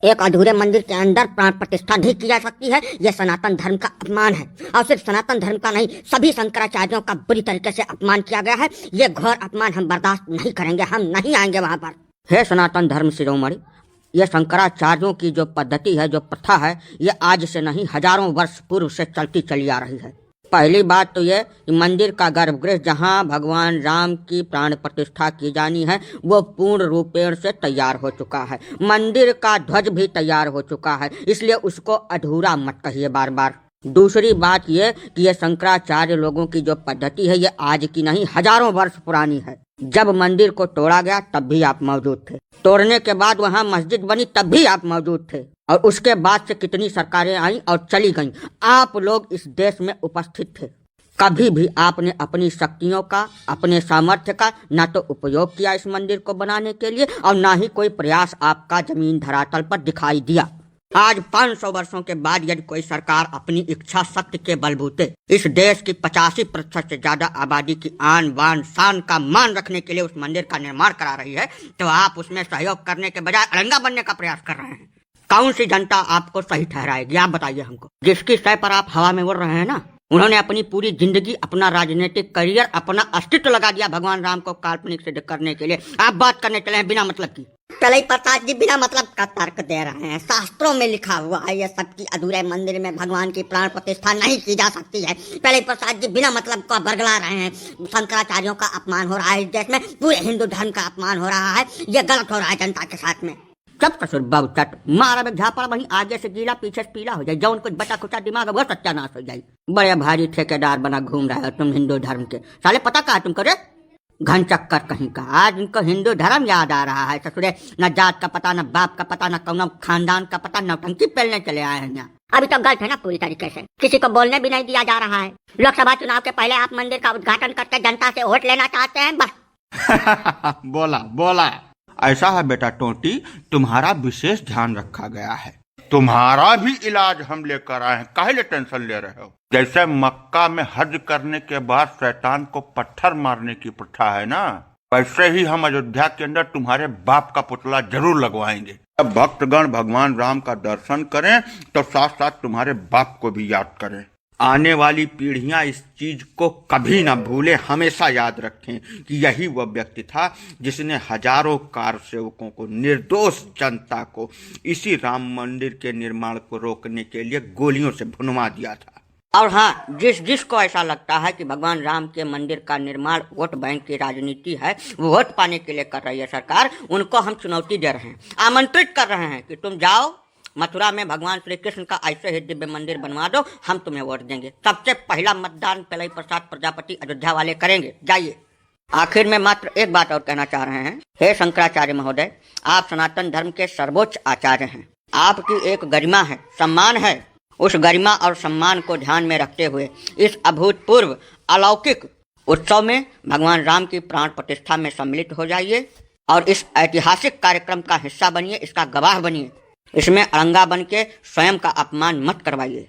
एक अधूरे मंदिर के अंदर प्राण प्रतिष्ठा नहीं की जा सकती है। यह सनातन धर्म का अपमान है और सिर्फ सनातन धर्म का नहीं, सभी शंकराचार्यों का बुरी तरीके से अपमान किया गया है। यह घोर अपमान हम बर्दाश्त नहीं करेंगे, हम नहीं आएंगे वहां पर। हे सनातन धर्म शिरोमणि, यह शंकराचार्यों की जो पद्धति है, जो प्रथा है, ये आज से नहीं हजारों वर्ष पूर्व से चलती चली आ रही है। पहली बात तो ये मंदिर का गर्भगृह जहाँ भगवान राम की प्राण प्रतिष्ठा की जानी है वो पूर्ण रूपेण से तैयार हो चुका है। मंदिर का ध्वज भी तैयार हो चुका है, इसलिए उसको अधूरा मत कहिए बार बार। दूसरी बात ये कि ये शंकराचार्य लोगों की जो पद्धति है ये आज की नहीं हजारों वर्ष पुरानी है। जब मंदिर को तोड़ा गया तब भी आप मौजूद थे, तोड़ने के बाद वहाँ मस्जिद बनी तब भी आप मौजूद थे, और उसके बाद से कितनी सरकारें आईं और चली गईं, आप लोग इस देश में उपस्थित थे। कभी भी आपने अपनी शक्तियों का, अपने सामर्थ्य का ना तो उपयोग किया इस मंदिर को बनाने के लिए और ना ही कोई प्रयास आपका जमीन धरातल पर दिखाई दिया। आज 500 वर्षों के बाद यदि कोई सरकार अपनी इच्छा शक्ति के बलबूते इस देश की 85% से ज्यादा आबादी की आन बान शान का मान रखने के लिए उस मंदिर का निर्माण करा रही है तो आप उसमें सहयोग करने के बजाय अड़ंगा बनने का प्रयास कर रहे हैं। कौन सी जनता आपको सही ठहराएगी, आप बताइए हमको। जिसकी सह पर आप हवा में उड़ रहे हैं ना, उन्होंने अपनी पूरी जिंदगी, अपना राजनीतिक करियर, अपना अस्तित्व लगा दिया भगवान राम को काल्पनिक सिद्ध करने के लिए। आप बात करने चले हैं बिना मतलब की। तलई प्रसाद जी बिना मतलब का तर्क दे रहे हैं। शास्त्रों में लिखा हुआ है ये सब की अधूरे मंदिर में भगवान की प्राण प्रतिष्ठा नहीं की जा सकती है। तलई प्रसाद जी बिना मतलब का बरगला रहे हैं। शंकराचार्यों का अपमान हो रहा है इस देश में, पूरे हिंदू धर्म का अपमान हो रहा है, ये गलत हो रहा है जनता के साथ में। सब कसूर बहुचट मारा में झापड़ वहीं आगे से गीला पीछे से पीला हो जाए, जौन कुछ बचा खुचा दिमाग है वो सत्यानाश हो जाए। बड़े भारी ठेकेदार बना घूम रहा है तुम हिंदू धर्म के, साले पता कहा तुम करे घन चक्कर कहीं का। आज इनको हिंदू धर्म याद आ रहा है ससुरे, न जात का पता, न बाप का पता, न कौन खानदान का पता, नौटंकी पहलने चले आए हैं यहाँ। अभी तो गलत है ना पूरी तरीके से, किसी को बोलने भी नहीं दिया जा रहा है। लोकसभा चुनाव के पहले आप मंदिर का उद्घाटन करके जनता से वोट लेना चाहते हैं बस। बोला बोला। ऐसा है बेटा टोटी, तुम्हारा विशेष ध्यान रखा गया है। तुम्हारा भी इलाज हम लेकर आए हैं, काहे ले टेंशन ले रहे हो। जैसे मक्का में हज करने के बाद शैतान को पत्थर मारने की प्रथा है ना, वैसे ही हम अयोध्या के अंदर तुम्हारे बाप का पुतला जरूर लगवाएंगे। अब भक्तगण भगवान राम का दर्शन करें तो साथ साथ तुम्हारे बाप को भी याद करें। आने वाली पीढ़ियां इस चीज को कभी ना भूले, हमेशा याद रखें कि यही वह व्यक्ति था जिसने हजारों कार सेवकों को, निर्दोष जनता को इसी राम मंदिर के निर्माण को रोकने के लिए गोलियों से भुनवा दिया था। और हाँ, जिसको ऐसा लगता है कि भगवान राम के मंदिर का निर्माण वोट बैंक की राजनीति है, वो वोट पाने के लिए कर रही है सरकार, उनको हम चुनौती दे रहे हैं, आमंत्रित कर रहे हैं कि तुम जाओ मथुरा में भगवान श्री कृष्ण का ऐसे ही दिव्य मंदिर बनवा दो, हम तुम्हें वोट देंगे। सबसे पहला मतदान तलई प्रसाद प्रजापति अयोध्या वाले करेंगे, जाइए। आखिर में मात्र एक बात और कहना चाह रहे हैं। हे शंकराचार्य महोदय, आप सनातन धर्म के सर्वोच्च आचार्य हैं, आपकी एक गरिमा है, सम्मान है। उस गरिमा और सम्मान को ध्यान में रखते हुए इस अभूतपूर्व अलौकिक उत्सव में भगवान राम की प्राण प्रतिष्ठा में सम्मिलित हो जाइए और इस ऐतिहासिक कार्यक्रम का हिस्सा बनिए, इसका गवाह बनिए। इसमें अड़ंगा बन के स्वयं का अपमान मत करवाइए।